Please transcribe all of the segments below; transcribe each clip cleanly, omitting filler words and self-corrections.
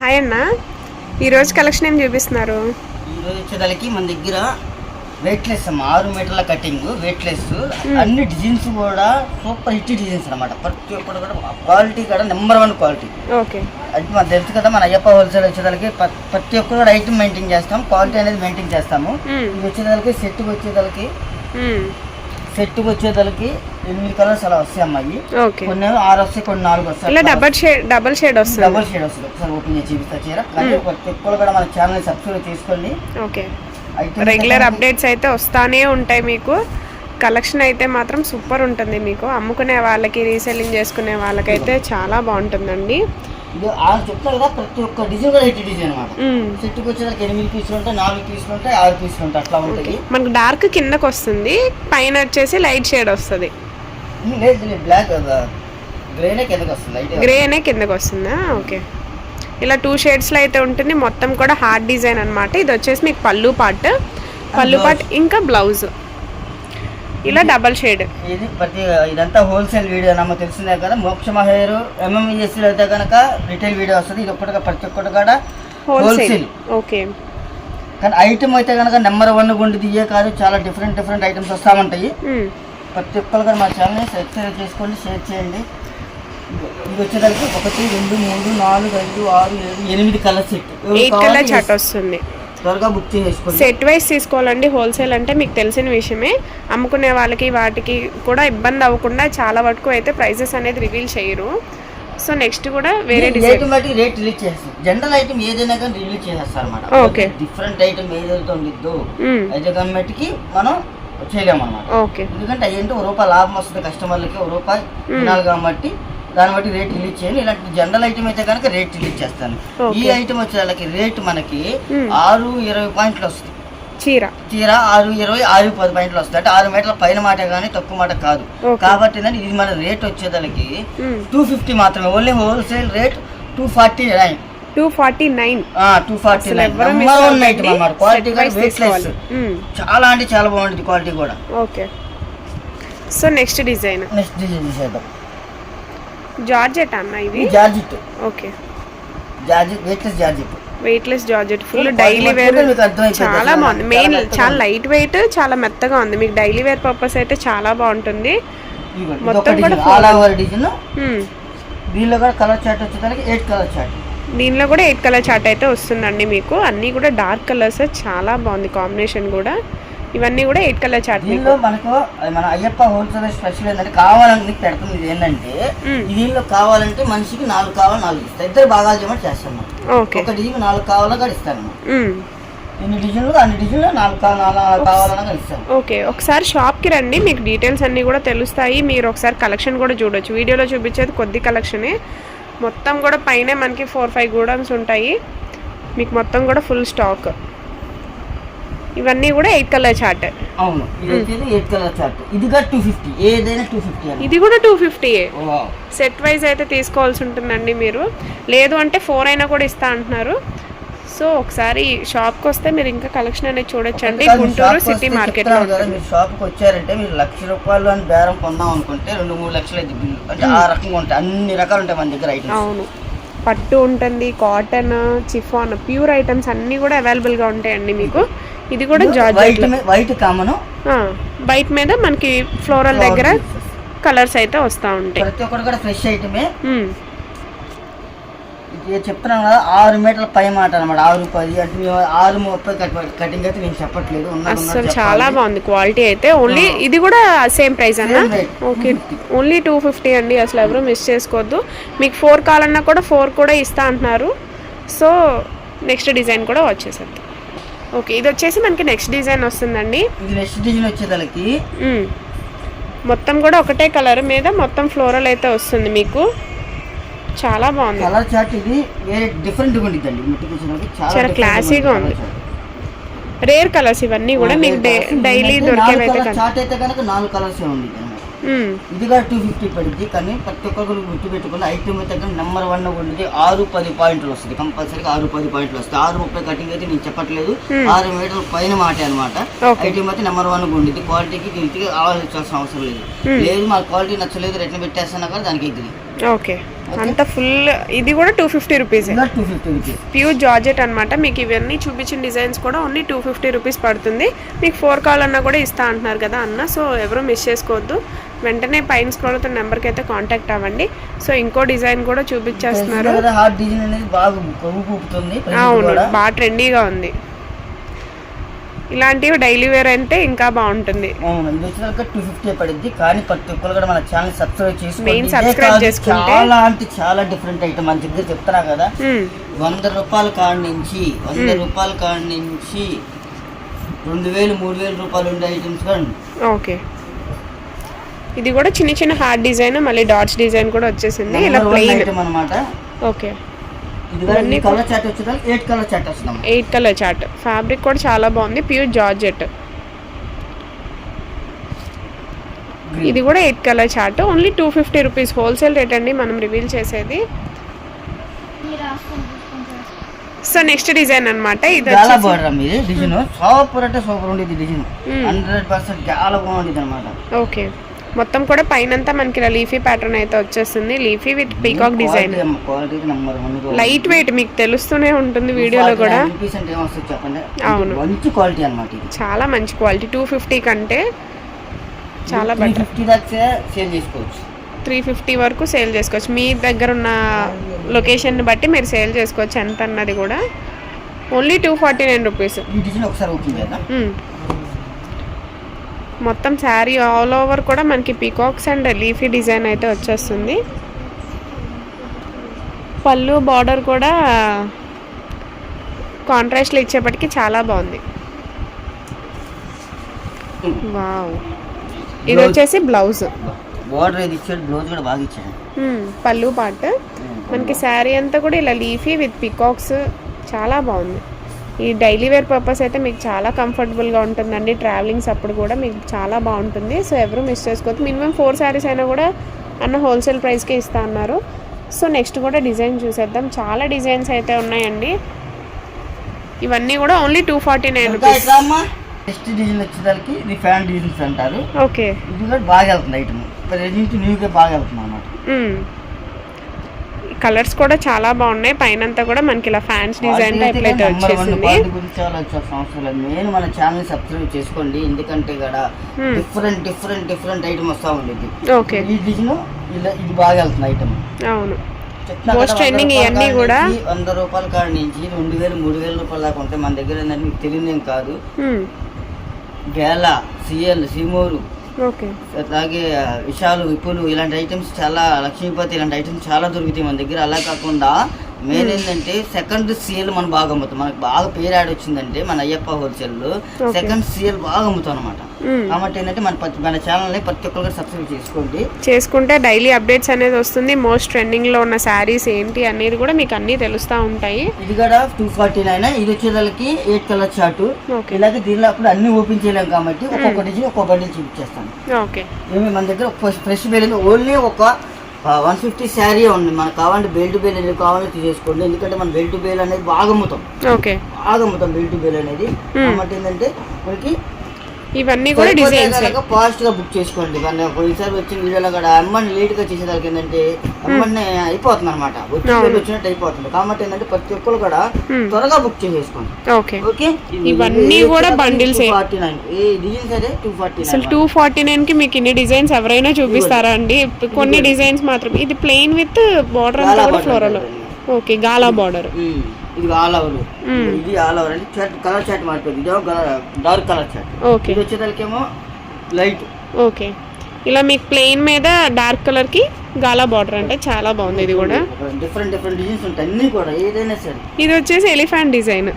Hi అన్న, ఈరోజు collection ఏం చూపిస్తున్నారు? ఈరోజు వచ్చేదానికి మన దగ్గర వెయిట్లెస్ అమ్మ 6 మీటర్ల కటింగ్ వెయిట్లెస్ అన్ని డిజైన్స్ కూడా సూపర్ హిట్ డిజైన్స్ అనమాట. ప్రతి ఒక్కటి కూడా క్వాలిటీ కూడా నెంబర్ 1 క్వాలిటీ. ఓకే, అది మనకు తెలుసు కదా, మన అయ్యప్ప హోల్సేల్ వచ్చేదానికి ప్రతి ఒక్కరు కూడా ఐటమ్ మెయింటైన్ చేస్తాం, క్వాలిటీ అనేది మెయింటైన్ చేస్తాము. ఇది వచ్చేదానికి సెట్కి వచ్చేదానికి 8 కలర్స్ అలా వస్తాయి అమ్మాయి. కొన్ని 6 వస్తాయి, కొన్ని 4 వస్తాయి. డబల్ షేడ్ వస్తుంది. ఒకసారి ఓపెన్ చేసి చూపిస్తా చీర. కానీ ప్రతి ఒక్కరు కూడా మన ఛానల్ సబ్స్క్రైబ్ చేసుకోండి. ఓకే, రెగ్యులర్ అప్డేట్స్ అయితే వస్తానే ఉంటాయి మీకు. కలెక్షన్ అయితే మాత్రం సూపర్ ఉంటుంది. మీకు అమ్ముకునే వాళ్ళకి, రీసెల్లింగ్ చేసుకునే వాళ్ళకైతే చాలా బాగుంటుందండి. చెప్తారు కదా, ప్రతి ఒక్క డిజైన్ కూడా హిట్ డిజైన్ అనమాట. సెట్కి వచ్చేదానికి 8 పీసులు ఉంటాయి, 4 పీసులు ఉంటాయి, 6 పీసులు ఉంటాయి, అట్లా ఉంటుంది. మనకు డార్క్ కిందకు వస్తుంది, పైన వచ్చేసి లైట్ షేడ్ వస్తుంది. లేదు, బ్లాక్ గ్రేనే కిందకి వస్తుంది. గ్రేనే కిందకి వస్తుందా? ఓకే, ఇలా 2 షేడ్స్లో అయితే ఉంటుంది. మొత్తం కూడా హార్డ్ డిజైన్ అనమాట. ఇది వచ్చేసి మీకు పళ్ళు పార్ట్ ఇంకా బ్లౌజ్ ఇలా డబల్ షేడ్. ఇది ఇదంతా హోల్సేల్ వీడియో నమ్మ తెలిసిందే కదా. మోక్షమ హెయిర్ MMESలో అయితే కనుక రిటైల్ వీడియో వస్తుంది. ఇది ఒక్కటిగా ప్రతి ఒక్కటి కూడా హోల్సేల్. ఓకే, కానీ ఐటమ్ అయితే కనుక నెంబర్ 1 గుండి ఇయే కాదు, చాలా డిఫరెంట్ ఐటమ్స్ వస్తూ ఉంటాయి. ప్రతి ఒక్కరు కూడా మా ఛానల్ని సబ్స్క్రైబ్ చేసుకోండి, షేర్ చేయండి. ఇది వచ్చేదానికి 1 2 3 4 5 6 7 8 కలర్ సెట్, 8 కలర్ చార్ట్ వస్తుంది. త్వరగా బుక్ చేసుకోండి. సెట్ వైజ్ తీసుకోవాలండి. హోల్సేల్ అంటే మీకు తెలిసిన విషయమే. అమ్ముకునే వాళ్ళకి వాటికి కూడా ఇబ్బంది అవ్వకుండా చాలా వరకు అయితే ప్రైజెస్ అనేది రివీల్ చేయరు. సో నెక్స్ట్ కూడా వేరే డిజైన్ రేట్ రిలీజ్ చేస్తారు. జనరల్ ఐటమ్ ఏదైనా కానీ రిలీజ్ చేసేస్తారు అన్నమాట. ఓకే, డిఫరెంట్ ఐటమ్ ఏదైతే ఉండిద్దో అయితే గవర్నమెంట్కి మనం చేయలేమన్నమాట. ఓకే, ఎందుకంటే అయ్యంటే ₹1 లాభం వస్తుంది కస్టమర్లకి, ₹1 తినాలి కాబట్టి దాన్ని బట్టి రేట్ రిలీజ్ చేయండి. ఇలాంటి జనరల్ ఐటమ్ అయితే కనుక రేట్ రిలీజ్ చేస్తాను. ఈ ఐటమ్ వచ్చే వాళ్ళకి రేట్ మనకి 620 పాయింట్లు వస్తుంది. చీర 620 610 పాయింట్లు వస్తాయి. అంటే 6 మీటర్ల పైన మాట కానీ తక్కువ మాట కాదు. కాబట్టి ఇది మన రేట్ వచ్చేదానికి 250 మాత్రమే. Only wholesale rate 249. 249 quality weightless, చాలా అంటే చాలా బాగుంటుంది క్వాలిటీ కూడా. ఓకే, సో నెక్స్ట్ డిజైన్ చేద్దాం. జార్జెట్ అన్న, ఇది georgette. Okay, georgette weightless georgette, full daily wear. చాలా బాగుంది. మెయిన్ చాలా లైట్ వెయిట్, చాలా మెత్తగా ఉంది. మీకు డైలీ వేర్ పర్పస్ అయితే చాలా బాగుంటుంది. మొత్తం కూడా ఆల్ ఓవర్ డిజైన్. దీనిలో కూడా కలర్ చార్ట్ వచ్చేదానికి 8 కలర్ చార్ట్. దీనిలో కూడా 8 కలర్ చార్ట్ అయితే వస్తుందండి మీకు. అన్నీ కూడా డార్క్ కలర్స్, చాలా బాగుంది కాంబినేషన్ కూడా. ఇవన్నీ కూడా 8 కలర్ చార్ట్. దీనిలో మనకు మన అయ్యప్ప హోల్సేల్ స్పెషల్ ఏంటంటే కావాలని పెడుతుంది. ఇది ఏంటంటే దీనిలో కావాలంటే మనిషికి 4 కావాలి, 4 ఇస్తాను. 2 భాగాలు చేయమని చేస్తాను. ఒక డిజైన్ 4 కావాలో కూడా ఇస్తాను. ఎన్ని డిజైన్లు అన్ని డిజైన్లు 4 కావాలన్నా ఇస్తాను. ఓకే, ఒకసారి షాప్కి రండి, మీకు డీటెయిల్స్ అన్నీ కూడా తెలుస్తాయి. మీరు ఒకసారి కలెక్షన్ కూడా చూడొచ్చు. వీడియోలో చూపించేది కొద్ది కలెక్షనే. మొత్తం కూడా పైన మనకి 4-5 గోడౌన్స్ ఉంటాయి. మీకు మొత్తం కూడా ఫుల్ స్టాక్. ఇవన్నీ కూడా 8 కలర్ చార్ట్. అవును, ఇది 8 కలర్ చార్ట్. ఇది కూడా 250. ఏదైనా 250. ఇది కూడా 250. సెట్ వైజ్ అయితే తీసుకోవాల్సి ఉంటుందండి మీరు. లేదు అంటే 4 అయినా కూడా ఇస్తా అంటున్నారు. సో ఒకసారి షాప్కి వస్తే మీరు ఇంకా కలెక్షన్ అనేది చూడొచ్చండి. గుంటూరు సిటీ మార్కెట్ లో మీరు షాప్కి వచ్చారంటే మీరు ₹1,00,000 అని బేరం కొందాం అనుకుంటే 2-3 లక్షలు అయితే బిల్లు. అంటే ఆ రకంగా ఉంటాయి, అన్ని రకాలు ఉంటాయి మన దగ్గర ఐటమ్స్. అవును, పట్టు ఉంటుంది, కాటన్, చిఫాన్, ప్యూర్ ఐటమ్స్ అన్నీ కూడా అవైలబుల్గా ఉంటాయండి మీకు. ఇది కూడా వైట్ కామన్, వైట్ మీద మనకి ఫ్లోరల్ దగ్గర కలర్స్ అయితే వస్తూ ఉంటాయి. ప్రతి ఒక్కటి కూడా ఫ్రెష్ ఐటమే. చెప్తున్నాను కదా, 6 మీటర్ల పై మాట అనమాట. 610 అంటే 630 కటింగ్ అయితే నేను చెప్పట్లేదు. అసలు చాలా బాగుంది క్వాలిటీ అయితే. ఓన్లీ ఇది కూడా సేమ్ ప్రైస్ అన్న. ఓకే, ఓన్లీ 250 అండి. అసలు ఎవరు మిస్ చేసుకోవద్దు. మీకు 4 కావాలన్నా కూడా 4 కూడా ఇస్తా అంటున్నారు. సో నెక్స్ట్ డిజైన్ కూడా వచ్చేసరికి. ఓకే, ఇది వచ్చేసి మనకి నెక్స్ట్ డిజైన్ వస్తుందండి. ఇది నెక్స్ట్ డిజైన్ వచ్చేదానికి మొత్తం కూడా ఒకటే కలర్ మీద మొత్తం ఫ్లోరల్ అయితే వస్తుంది మీకు. చాలా బాగుంది కలర్ చార్ట్. ఇది వేరే డిఫరెంట్ గా ఉండిద్దండి. చాలా క్లాసీగా ఉంది. రేర్ కలర్స్ ఇవన్నీ కూడా మీకు డైలీ దొరికేవి చార్ట్ అయితే కనుక 4 కలర్స్ ఉంది. ఇది కూడా 250 పడుద్ది. కానీ ప్రతి ఒక్కరు గుర్తు పెట్టుకుని ఐటమ్ అయితే నెంబర్ 1 ఉండేది. 6-10 పాయింట్లు వస్తుంది కంపల్సరీగా. 6-10 పాయింట్లు వస్తాయి. 630 కటింగ్ అయితే నేను చెప్పట్లేదు. 6 మీటర్ల పైన మాట అనమాట. ఐటమ్ అయితే నెంబర్ 1 ఉండేది. క్వాలిటీకి గిల్టీకి ఆలోచించాల్సిన అవసరం లేదు. లేదు మా క్వాలిటీ నచ్చలేదు రిటర్న్ పెట్టేస్తున్నా కానీ దానికి ఎగ్రీ. ఓకే. అంత ఫుల్. ఇది కూడా 250 రూపీస్. 250 రూపీస్ ప్యూర్ జార్జెట్ అనమాట. మీకు ఇవన్నీ చూపించిన డిజైన్స్ కూడా ఓన్లీ 250 రూపీస్ పడుతుంది. మీకు 4 కావాలన్నా కూడా ఇస్తా అంటున్నారు కదా అన్న. సో ఎవరు మిస్ చేసుకోవద్దు. వెంటనే పైన స్క్రోల్ అవుతున్న నెంబర్కి అయితే కాంటాక్ట్ అవ్వండి. సో ఇంకో డిజైన్ కూడా చూపించేస్తున్నారు. హార్ట్ డిజైన్ అనేది బాగా ఊపుతుంది. అవును, బాగా ట్రెండీగా ఉంది. ఇలాంటివి డైలీ వేర్ అంటే ఇంకా బాగుంటుంది. అవును, ఇది వచ్చేసరికి 250 పడుద్ది. కానీ ప్రతి ఒక్కరు కూడా మన ఛానల్ సబ్స్క్రైబ్ మెయిన్ సబ్స్క్రైబ్ చేసుకుంటే చాలా అంటే చాలా డిఫరెంట్ ఐటమ్ మన దగ్గర చెప్తున్నా కదా. 100 రూపాయల కాడి నుంచి 2000 3000 రూపాయలు ఉండే ఐటమ్స్ కూడా. ఓకే, ఇది కూడా చిన్న చిన్న హార్ట్ డిజైన్, మళ్ళీ డాట్స్ డిజైన్ కూడా వచ్చేసింది. ఇలా ప్లెయిన్ ఐటమ్ అన్నమాట. ఓకే, ఇది కలర్ చార్ట్ వచ్చేదానికి 8 కలర్ చార్ట్ వస్తుంది. 8 కలర్ చార్ట్. ఫ్యాబ్రిక్ కూడా చాలా బాగుంది, ప్యూర్ జార్జెట్. ఇది కూడా 8 colour chart. Only 250 rupees wholesale rate అండి మనం రివీల్ చేసేది. సో నెక్స్ట్ డిజైన్ అన్నమాట. ఇది చాలా బాగుంది డిజైన్. సూపర్ అంటే సూపర్ ఉండేది డిజైన్. 100% చాలా బాగుండేది అన్నమాట. ఓకే, మొత్తం కూడా పైనంతా మనకి ఇలా లీఫీ ప్యాటర్న్ అయితే వచ్చేస్తుంది. Leafy with peacock design. Light weight మీకు తెలుస్తూనే ఉంటుంది వీడియోలో కూడా. అవును, మంచి క్వాలిటీ అన్నమాట. ఇది చాలా మంచి క్వాలిటీ. 250 కంటే చాలా బెటర్. 350 దాకా సేల్ చేసుకోవచ్చు. 350 వరకు సేల్ చేసుకోవచ్చు. మీ దగ్గర ఉన్న లొకేషన్ బట్టి మీరు సేల్ చేసుకోవచ్చు. ఎంత అన్నది కూడా. Only 249 rupees. ఈ డిజైన్ ఒకసారి ఓపెన్ చేద్దాం. మొత్తం శారీ ఆల్ ఓవర్ కూడా మనకి పీకాక్స్ అండ్ లీఫీ డిజైన్ అయితే వచ్చేస్తుంది. పళ్ళు బార్డర్ కూడా కాంట్రాస్ట్లో ఇచ్చేపటికి చాలా బాగుంది. వావ్, ఇది వచ్చేసి బ్లౌజ్. బార్డర్ ఇది ఇచ్చాడు, బ్లౌజ్ కూడా బాగా ఇచ్చాడు. పళ్ళు పార్ట్ మనకి శారీ అంతా కూడా ఇలా లీఫీ విత్ పీకాక్స్ చాలా బాగుంది. ఈ డైలీ వేర్ పర్పస్ అయితే మీకు చాలా కంఫర్టబుల్గా ఉంటుందండి. ట్రావెలింగ్స్ అప్పుడు కూడా మీకు చాలా బాగుంటుంది. సో ఎవరు మిస్ చేసుకోవద్దు. మినిమం 4 శారీస్ అయినా కూడా అన్న హోల్సేల్ ప్రైస్కే ఇస్తా అన్నారు. సో నెక్స్ట్ కూడా డిజైన్ చూసేద్దాం. చాలా డిజైన్స్ అయితే ఉన్నాయండి. ఇవన్నీ కూడా ఓన్లీ 249 రూపీస్. నెక్స్ట్ డిజైన్ వచ్చేసరికి ఇది ఫ్యాన్ డిజైన్స్ అంటారు. ఓకే, ఇది కూడా బాగా వెళ్తుంది ఐటమ్. రెడీ న్యూగా బాగా వెళ్తుంది అన్నమాట. కలర్స్ కూడా చాలా బాగున్నాయి. పైనంతా కూడా మనకి ఇలా ఫ్యాన్స్ డిజైన్ టైప్ అయితే వచ్చేసింది. నేను మన ఛానల్ సబ్స్క్రైబ్ చేసుకోండి. ఎందుకంటే ఇక్కడ డిఫరెంట్ ఐటమ్ వస్తా ఉండేది. ఓకే, ఈ డిజైన్ ఇది బాగా వెళ్తుంది ఐటమ్. అవును, మోస్ట్ ట్రెండింగ్. ఇవన్నీ కూడా 100 రూపాయల కాడి నుంచి 2000 3000 రూపాయల దాకా ఉంటాయి. మన దగ్గర ఏంటంటే మీకు తెలియదేం కాదు. గేలా, సిఎల్, సిమోరు, ఓకే, అలాగే విశాలు, విపులు ఇలాంటి ఐటమ్స్ చాలా, లక్ష్మీపతి ఇలాంటి ఐటమ్స్ చాలా దొరుకుతాయి మన దగ్గర. అలా కాకుండా మెయిన్ ఏంటంటే సెకండ్ సీఎల్ మనం బాగా అమ్ముతాం. మనకు బాగా పేరు యాడ్ వచ్చిందంటే మన అయ్యప్ప హోల్సేల్ లో సెకండ్ సీఎల్ బాగా అమ్ముతాం అనమాట. కాబట్టి ఏంటంటే మన ఛానల్ ని ప్రతి ఒక్కరు సబ్స్క్రైబ్ చేసుకుంటే డైలీ అప్డేట్స్ అనేది వస్తుంది. మోస్ట్ ట్రెండింగ్ లో ఉన్న శారీస్ ఏంటి అనేది కూడా మీకు అన్ని తెలుస్తా ఉంటాయి. ఇది కూడా 249. ఇది వచ్చేదానికి 8 కలర్ చార్ట్. ఇలాగే దీనిలో అప్పుడు అన్ని ఓపెన్ చేయలేం కాబట్టి ఒక్కొక్క డిజైన్ ఒక్కొక్క బండిల్ చూపించేస్తాను. ఓకే, మన దగ్గర ఫ్రెష్ బేల్ ఓన్లీ ఒక 150 శారీ ఉంది. మనకు కావాలంటే బెల్ట్ బేల్ అనేది కావాలంటే తీసేసుకోండి. ఎందుకంటే మన బెల్ట్ బేల్ అనేది బాగా అమ్ముతాం. ఓకే, బాగా అమ్ముతాం బెల్ట్ బేల్ అనేది. కాబట్టి ఏంటంటే మనకి ఇవన్నీ కూడా డిజైన్స్ ఫాస్ట్ గా బుక్ చేసుకోండి. ఈసారి వచ్చిన వీడియోలో కూడా అమ్మని లేట్ గా చేసేదానికి ఏంటంటే అమ్మని అయిపోతుంది అనమాట. వచ్చినట్టు అయిపోతుంది. కాబట్టి ఏంటంటే ప్రతి ఒక్కరు కూడా త్వరగా బుక్ చేసేసుకోండి. ఓకే, ఇవన్నీ కూడా బండిల్స్. 249 కి మీకు ఇన్ని డిజైన్స్ ఎవరైనా చూపిస్తారా అండి? కొన్ని డిజైన్స్ మాత్రం. ఇది ప్లెయిన్ విత్ బార్డర్ అంతా కూడా ఫ్లోరల్. ఓకే, గాలా బార్డర్. ఇది ఆల్ ఓవర్. ఇది ఆల్ ఓవర్ అంటే కలర్ చార్ట్ మారిపోయింది. ఇదేమో డార్క్ కలర్ చార్ట్. ఓకే, ఇది వచ్చేదానికేమో లైట్. ఓకే, ఇలా మీకు ప్లెయిన్ మీద డార్క్ కలర్ కి గాలా బార్డర్ అంటే చాలా బాగుంది. ఇది కూడా డిఫరెంట్ డిజైన్స్ ఉంటాయి అన్ని కూడా ఏదైనా సరే. ఇది వచ్చేసి ఎలిఫెంట్ డిజైన్.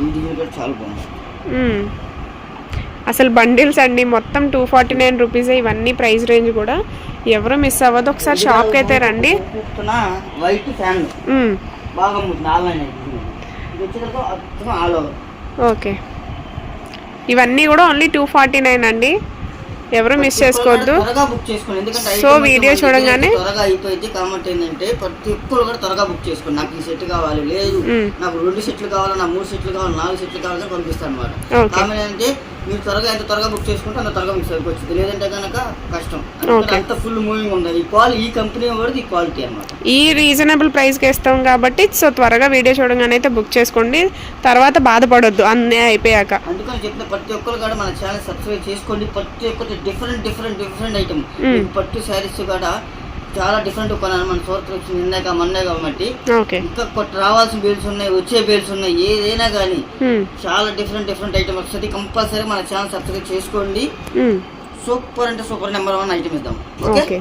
ఈ డిజైన్ కూడా చాలా బాగుంది. అసలు బండిల్స్ అండి మొత్తం 249 రూపీస్. ఇవన్నీ ప్రైస్ రేంజ్ కూడా ఎవరు మిస్ అవ్వదు. ఒకసారి షాప్కి అయితే రండి. వైట్ ఫ్యాన్ బాగా ఆన్లైన్. ఓకే, ఇవన్నీ కూడా ఓన్లీ 249 అండి. ఎవరు మిస్ చేసుకోవద్దు. సో వీడియో చూడగానే త్వరగా అయిపోయింది. కాబట్టి ఏంటంటే ప్రతి ఒక్కరు కూడా త్వరగా బుక్ చేసుకోండి. నాకు ఈ సెట్ కావాలి, లేదు నాకు 2 సెట్లు కావాలి, నాకు 3 సెట్లు కావాలి, 4 సెట్లు కావాలని పంపిస్తాను అనమాట. కాబట్టి ఏంటంటే మీరు త్వరగా ఎంత త్వరగా బుక్ చేసుకుంటే అంత త్వరగా మీకు సరుకు వచ్చింది, లేదంటే కనుక కష్టం. అందుకని అంత ఫుల్ మూవింగ్ ఉంది. ఈ కంపెనీ వాడిది ఈ క్వాలిటీ అనమాట. ఈ రీజనబుల్ ప్రైస్కి ఇస్తాం కాబట్టి సో త్వరగా వీడియో చూడగానే అయితే బుక్ చేసుకోండి, తర్వాత బాధపడొద్దు అన్నీ అయిపోయాక. అందుకని చెప్పిన ప్రతి ఒక్కరు కూడా మన ఛానల్ సబ్స్క్రైబ్ చేసుకోండి. ప్రతి ఒక్కటి డిఫరెంట్ ఐటమ్. పట్టు శారీస్ కూడా చాలా డిఫరెంట్ కొనాలి. మన సోర్స్ వచ్చింది నిన్నాక మొన్నే కాబట్టి ఇంకా కొట్టి రావాల్సిన బేల్స్ ఉన్నాయి, వచ్చే బేల్స్ ఉన్నాయి. ఏదైనా కానీ చాలా డిఫరెంట్ ఐటమ్ వస్తుంది. కంపల్సరీ మన ఛానల్ సబ్స్క్రైబ్ చేసుకోండి. సూపర్ అంటే సూపర్ నెంబర్ 1 ఐటమ్ ఇద్దాం. ఓకే.